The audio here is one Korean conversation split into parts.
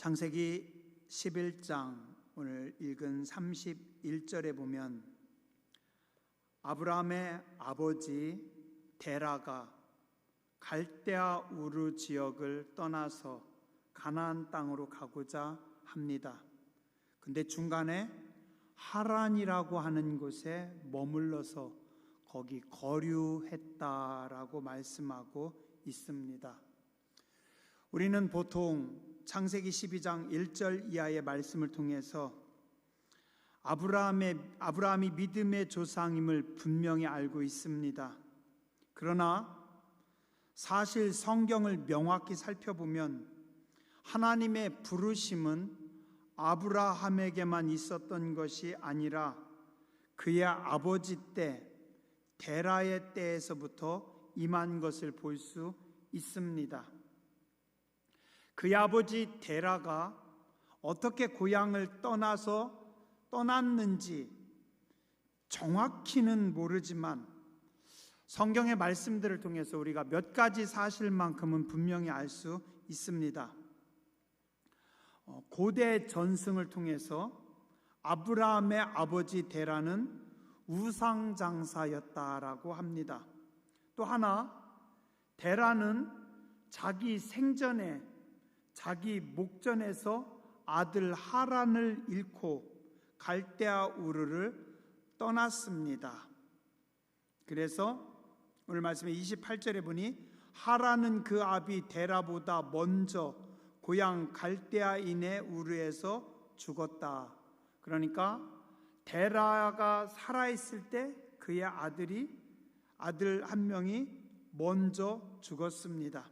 창세기 11장 오늘 읽은 31절에 보면 아브라함의 아버지 데라가 갈대아 우르 지역을 떠나서 가나안 땅으로 가고자 합니다. 근데 중간에 하란이라고 하는 곳에 머물러서 거기 거류했다라고 말씀하고 있습니다. 우리는 보통 창세기 12장 1절 이하의 말씀을 통해서 아브라함이 믿음의 조상임을 분명히 알고 있습니다. 그러나 사실 성경을 명확히 살펴보면 하나님의 부르심은 아브라함에게만 있었던 것이 아니라 그의 아버지 때 데라의 때에서부터 임한 것을 볼 수 있습니다. 그의 아버지 데라가 어떻게 고향을 떠났는지 정확히는 모르지만 성경의 말씀들을 통해서 우리가 몇 가지 사실만큼은 분명히 알 수 있습니다. 고대 전승을 통해서 아브라함의 아버지 데라는 우상장사였다라고 합니다. 또 하나, 데라는 자기 생전에 자기 목전에서 아들 하란을 잃고 갈대아 우르를 떠났습니다. 그래서 오늘 말씀에 28절에 보니 하란은 그 아비 데라보다 먼저 고향 갈대아인의 우르에서 죽었다. 그러니까 데라가 살아있을 때 그의 아들 한 명이 먼저 죽었습니다.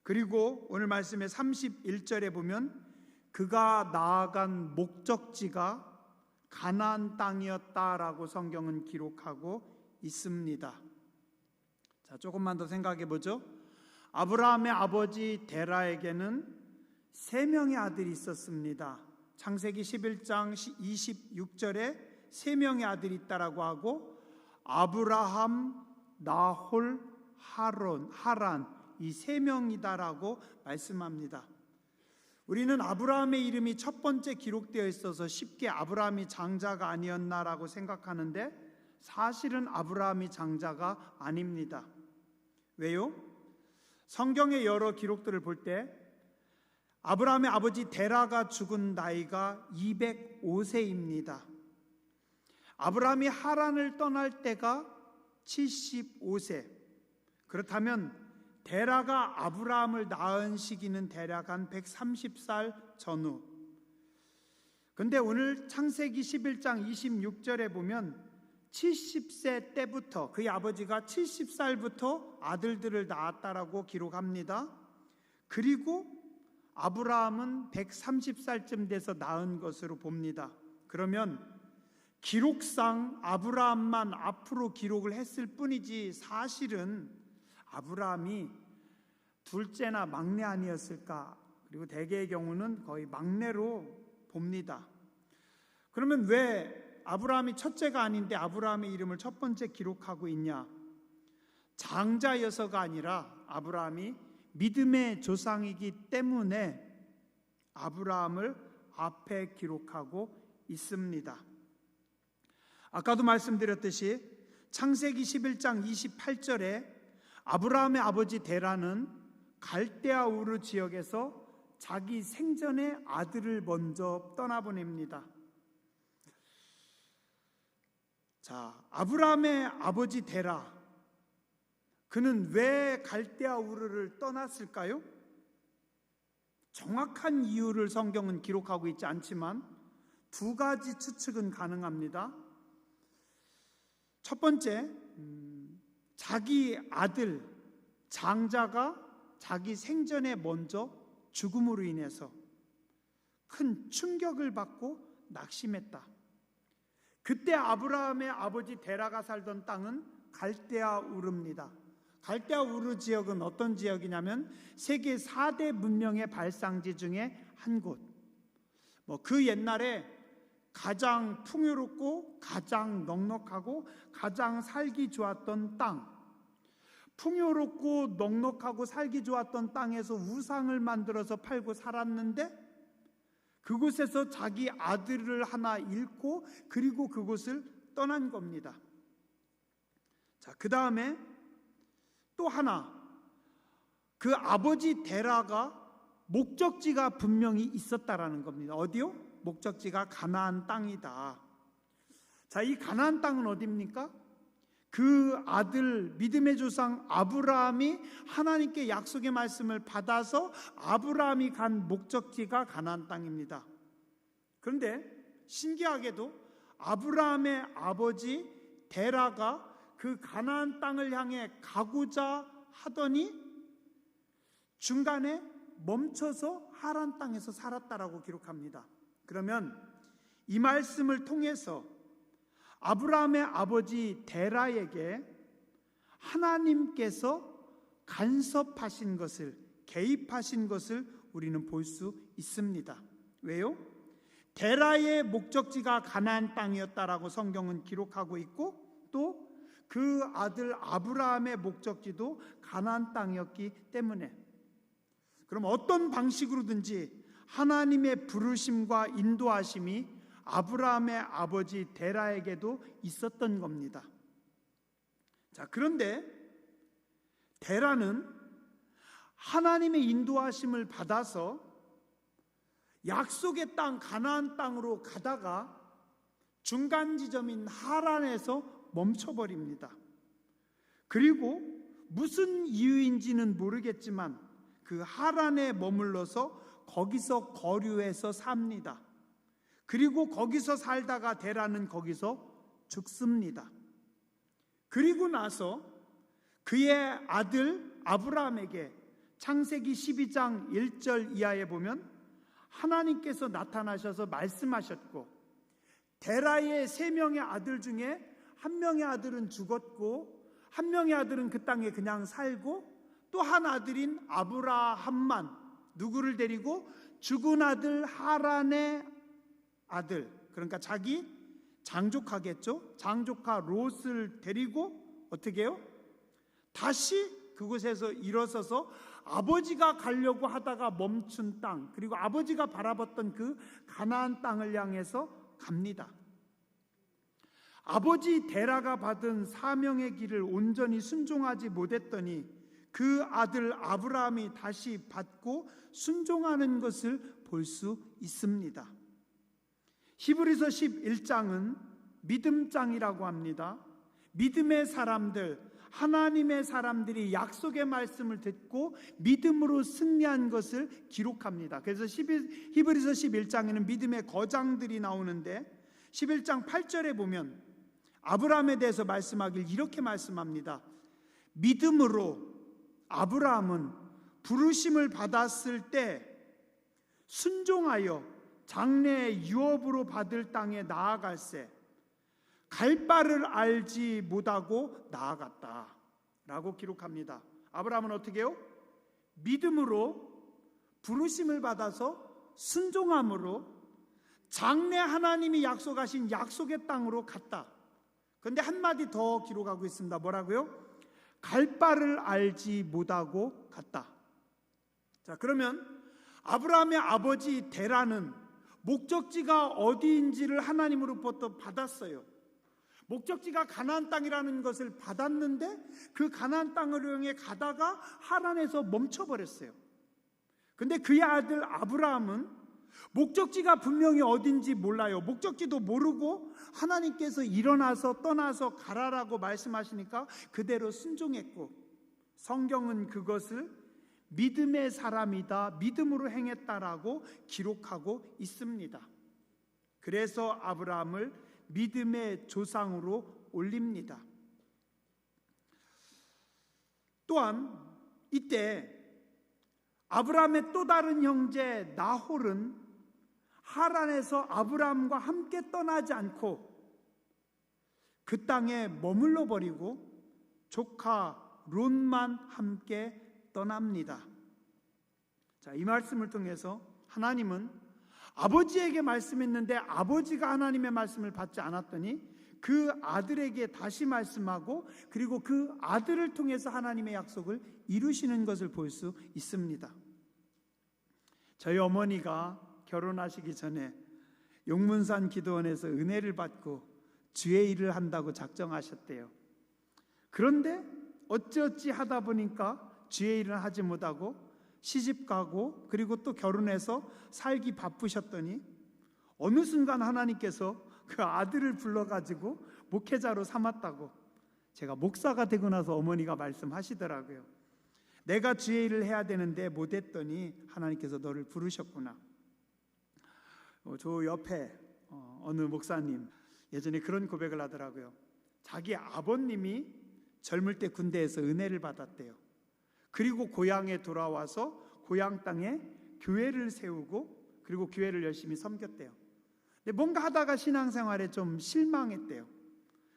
그리고 오늘 말씀의 31절에 보면 그가 나아간 목적지가 가나안 땅이었다라고 성경은 기록하고 있습니다. 자, 조금만 더 생각해 보죠. 아브라함의 아버지 데라에게는 3명의 아들이 있었습니다. 창세기 11장 26절에 3명의 아들이 있다라고 하고 아브라함, 나홀, 하란 이 3명이다라고 말씀합니다. 우리는 아브라함의 이름이 첫 번째 기록되어 있어서 쉽게 아브라함이 장자가 아니었나라고 생각하는데 사실은 아브라함이 장자가 아닙니다. 왜요? 성경의 여러 기록들을 볼 때 아브라함의 아버지 데라가 죽은 나이가 205세입니다. 아브라함이 하란을 떠날 때가 75세. 그렇다면 데라가 아브라함을 낳은 시기는 대략 한 130살 전후. 근데 오늘 창세기 11장 26절에 보면 70세 때부터 그의 아버지가 70살부터 아들들을 낳았다라고 기록합니다. 그리고 아브라함은 130살쯤 돼서 낳은 것으로 봅니다. 그러면 기록상 아브라함만 앞으로 기록을 했을 뿐이지 사실은 아브라함이 둘째나 막내 아니었을까? 그리고 대개의 경우는 거의 막내로 봅니다. 그러면 왜 아브라함이 첫째가 아닌데 아브라함의 이름을 첫 번째 기록하고 있냐? 장자여서가 아니라 아브라함이 믿음의 조상이기 때문에 아브라함을 앞에 기록하고 있습니다. 아까도 말씀드렸듯이 창세기 11장 28절에 아브라함의 아버지 데라는 갈대아 우르 지역에서 자기 생전에 아들을 먼저 떠나보냅니다. 자, 아브라함의 아버지 데라, 그는 왜 갈대아 우르를 떠났을까요? 정확한 이유를 성경은 기록하고 있지 않지만 2가지 추측은 가능합니다. 첫 번째, 자기 아들 장자가 자기 생전에 먼저 죽음으로 인해서 큰 충격을 받고 낙심했다. 그때 아브라함의 아버지 데라가 살던 땅은 갈대아 우르입니다. 갈대아 우르 지역은 어떤 지역이냐면 세계 4대 문명의 발상지 중에 한 곳. 그 옛날에 가장 풍요롭고 가장 넉넉하고 가장 살기 좋았던 땅, 풍요롭고 넉넉하고 살기 좋았던 땅에서 우상을 만들어서 팔고 살았는데 그곳에서 자기 아들을 하나 잃고 그리고 그곳을 떠난 겁니다. 자, 그 다음에 또 하나, 그 아버지 데라가 목적지가 분명히 있었다라는 겁니다. 어디요? 목적지가 가나안 땅이다. 자, 이 가나안 땅은 어디입니까? 그 아들 믿음의 조상 아브라함이 하나님께 약속의 말씀을 받아서 아브라함이 간 목적지가 가나안 땅입니다. 그런데 신기하게도 아브라함의 아버지 데라가 그 가나안 땅을 향해 가고자 하더니 중간에 멈춰서 하란 땅에서 살았다라고 기록합니다. 그러면 이 말씀을 통해서 아브라함의 아버지 데라에게 하나님께서 간섭하신 것을, 개입하신 것을 우리는 볼 수 있습니다. 왜요? 데라의 목적지가 가나안 땅이었다라고 성경은 기록하고 있고 또 그 아들 아브라함의 목적지도 가나안 땅이었기 때문에, 그럼 어떤 방식으로든지 하나님의 부르심과 인도하심이 아브라함의 아버지 데라에게도 있었던 겁니다. 자, 그런데 데라는 하나님의 인도하심을 받아서 약속의 땅 가나안 땅으로 가다가 중간 지점인 하란에서 멈춰버립니다. 그리고 무슨 이유인지는 모르겠지만 그 하란에 머물러서 거기서 거류해서 삽니다. 그리고 거기서 살다가 데라는 거기서 죽습니다. 그리고 나서 그의 아들 아브라함에게 창세기 12장 1절 이하에 보면 하나님께서 나타나셔서 말씀하셨고, 데라의 3명의 아들 중에 1명의 아들은 죽었고 1명의 아들은 그 땅에 그냥 살고 또 한 아들인 아브라함만 누구를 데리고 죽은 아들 하란의 아들, 그러니까 자기 장조카겠죠. 장조카 롯을 데리고 어떻게 해요? 다시 그곳에서 일어서서 아버지가 가려고 하다가 멈춘 땅, 그리고 아버지가 바라봤던 그 가나안 땅을 향해서 갑니다. 아버지 데라가 받은 사명의 길을 온전히 순종하지 못했더니 그 아들 아브라함이 다시 받고 순종하는 것을 볼 수 있습니다. 히브리서 11장은 믿음장이라고 합니다. 믿음의 사람들, 하나님의 사람들이 약속의 말씀을 듣고 믿음으로 승리한 것을 기록합니다. 그래서 히브리서 11장에는 믿음의 거장들이 나오는데 11장 8절에 보면 아브라함에 대해서 말씀하길 이렇게 말씀합니다. 믿음으로 아브라함은 부르심을 받았을 때 순종하여 장래의 유업으로 받을 땅에 나아갈새 갈 바를 알지 못하고 나아갔다 라고 기록합니다. 아브라함은 어떻게 해요? 믿음으로 부르심을 받아서 순종함으로 장래 하나님이 약속하신 약속의 땅으로 갔다. 그런데 한마디 더 기록하고 있습니다. 뭐라고요? 갈 바를 알지 못하고 갔다. 자, 그러면 아브라함의 아버지 데라는 목적지가 어디인지를 하나님으로부터 받았어요. 목적지가 가나안 땅이라는 것을 받았는데 그 가나안 땅을 향해 가다가 하란에서 멈춰버렸어요. 근데 그의 아들 아브라함은 목적지가 분명히 어딘지 몰라요. 목적지도 모르고 하나님께서 일어나서 떠나서 가라라고 말씀하시니까 그대로 순종했고, 성경은 그것을 믿음의 사람이다, 믿음으로 행했다라고 기록하고 있습니다. 그래서 아브라함을 믿음의 조상으로 올립니다. 또한 이때 아브라함의 또 다른 형제 나홀은 하란에서 아브라함과 함께 떠나지 않고 그 땅에 머물러 버리고 조카 롯만 함께 떠납니다. 자, 이 말씀을 통해서 하나님은 아버지에게 말씀했는데 아버지가 하나님의 말씀을 받지 않았더니 그 아들에게 다시 말씀하고 그리고 그 아들을 통해서 하나님의 약속을 이루시는 것을 볼 수 있습니다. 저희 어머니가 결혼하시기 전에 용문산 기도원에서 은혜를 받고 주의 일을 한다고 작정하셨대요. 그런데 어찌어찌 하다 보니까 주의 일을 하지 못하고 시집 가고 그리고 또 결혼해서 살기 바쁘셨더니 어느 순간 하나님께서 그 아들을 불러가지고 목회자로 삼았다고, 제가 목사가 되고 나서 어머니가 말씀하시더라고요. 내가 주의 일을 해야 되는데 못했더니 하나님께서 너를 부르셨구나. 저 옆에 어느 목사님 예전에 그런 고백을 하더라고요. 자기 아버님이 젊을 때 군대에서 은혜를 받았대요. 그리고 고향에 돌아와서 고향 땅에 교회를 세우고 그리고 교회를 열심히 섬겼대요. 근데 뭔가 하다가 신앙생활에 좀 실망했대요.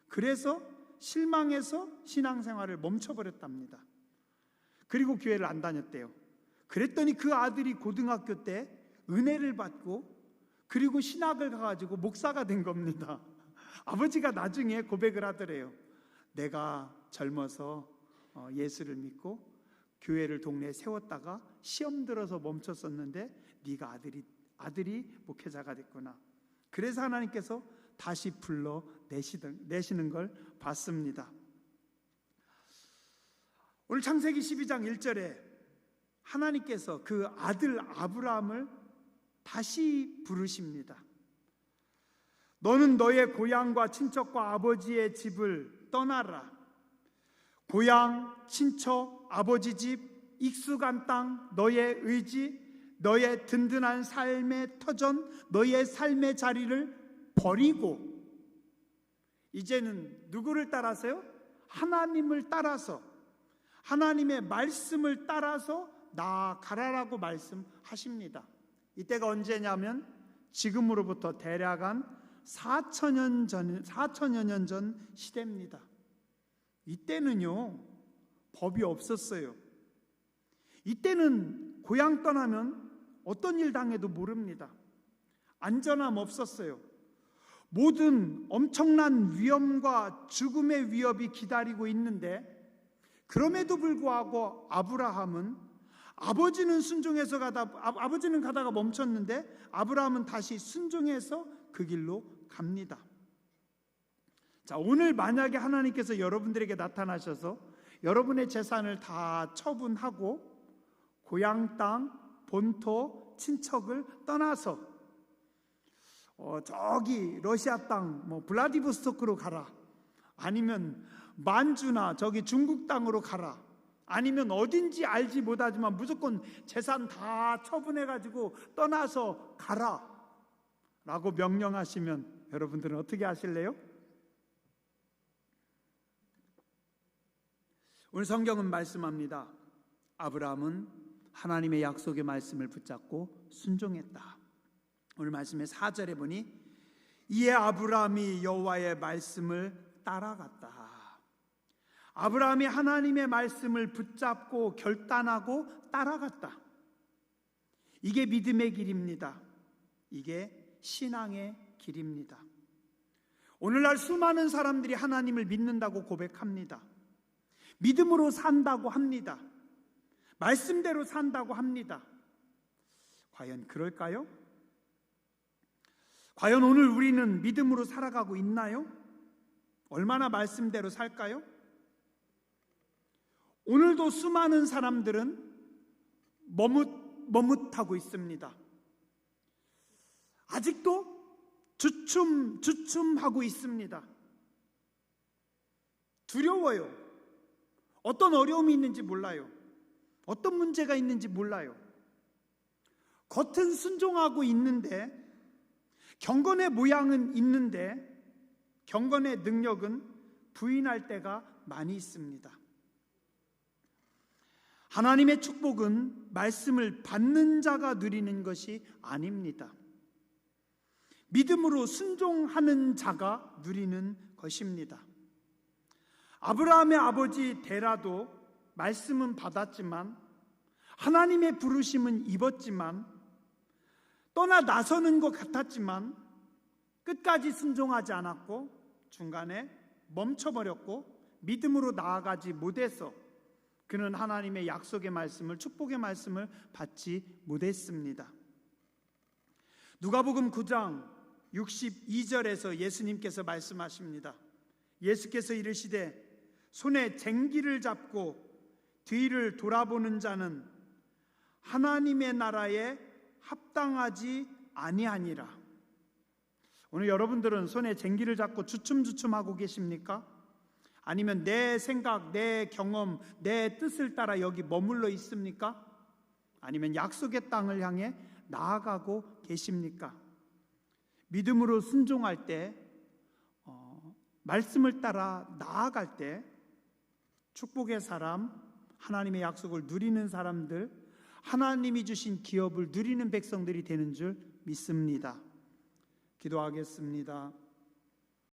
그래서 실망해서 신앙생활을 멈춰버렸답니다. 그리고 교회를 안 다녔대요. 그랬더니 그 아들이 고등학교 때 은혜를 받고 그리고 신학을 가가지고 목사가 된 겁니다. 아버지가 나중에 고백을 하더래요. 내가 젊어서 예수를 믿고 교회를 동네에 세웠다가 시험 들어서 멈췄었는데 네가 아들이 목회자가 됐구나. 그래서 하나님께서 다시 불러 내시는 걸 봤습니다. 오늘 창세기 12장 1절에 하나님께서 그 아들 아브라함을 다시 부르십니다. 너는 너의 고향과 친척과 아버지의 집을 떠나라. 고향, 친척, 아버지 집, 익숙한 땅, 너의 의지, 너의 든든한 삶의 터전, 너의 삶의 자리를 버리고 이제는 누구를 따라서요? 하나님을 따라서, 하나님의 말씀을 따라서 나아가라라고 말씀하십니다. 이때가 언제냐면 지금으로부터 대략 한 4천여 년 전 시대입니다. 이때는요 법이 없었어요. 이때는 고향 떠나면 어떤 일 당해도 모릅니다. 안전함 없었어요. 모든 엄청난 위험과 죽음의 위협이 기다리고 있는데 그럼에도 불구하고 아브라함은 아버지는 가다가 멈췄는데 아브라함은 다시 순종해서 그 길로 갑니다. 자, 오늘 만약에 하나님께서 여러분들에게 나타나셔서 여러분의 재산을 다 처분하고 고향 땅, 본토, 친척을 떠나서 저기 러시아 땅 블라디보스토크로 가라, 아니면 만주나 저기 중국 땅으로 가라, 아니면 어딘지 알지 못하지만 무조건 재산 다 처분해가지고 떠나서 가라 라고 명령하시면 여러분들은 어떻게 하실래요? 오늘 성경은 말씀합니다. 아브라함은 하나님의 약속의 말씀을 붙잡고 순종했다. 오늘 말씀의 4절에 보니 이에 아브라함이 여호와의 말씀을 따라갔다. 아브라함이 하나님의 말씀을 붙잡고 결단하고 따라갔다. 이게 믿음의 길입니다. 이게 신앙의 길입니다. 오늘날 수많은 사람들이 하나님을 믿는다고 고백합니다. 믿음으로 산다고 합니다. 말씀대로 산다고 합니다. 과연 그럴까요? 과연 오늘 우리는 믿음으로 살아가고 있나요? 얼마나 말씀대로 살까요? 오늘도 수많은 사람들은 머뭇하고 있습니다. 아직도 주춤하고 있습니다. 두려워요. 어떤 어려움이 있는지 몰라요. 어떤 문제가 있는지 몰라요. 겉은 순종하고 있는데, 경건의 모양은 있는데 경건의 능력은 부인할 때가 많이 있습니다. 하나님의 축복은 말씀을 받는 자가 누리는 것이 아닙니다. 믿음으로 순종하는 자가 누리는 것입니다. 아브라함의 아버지 데라도 말씀은 받았지만, 하나님의 부르심은 입었지만, 떠나 나서는 것 같았지만 끝까지 순종하지 않았고 중간에 멈춰버렸고 믿음으로 나아가지 못해서 그는 하나님의 약속의 말씀을, 축복의 말씀을 받지 못했습니다. 누가복음 9장 62절에서 예수님께서 말씀하십니다. 예수께서 이르시되 손에 쟁기를 잡고 뒤를 돌아보는 자는 하나님의 나라에 합당하지 아니하니라. 오늘 여러분들은 손에 쟁기를 잡고 주춤주춤하고 계십니까? 아니면 내 생각, 내 경험, 내 뜻을 따라 여기 머물러 있습니까? 아니면 약속의 땅을 향해 나아가고 계십니까? 믿음으로 순종할 때, 말씀을 따라 나아갈 때 축복의 사람, 하나님의 약속을 누리는 사람들, 하나님이 주신 기업을 누리는 백성들이 되는 줄 믿습니다. 기도하겠습니다.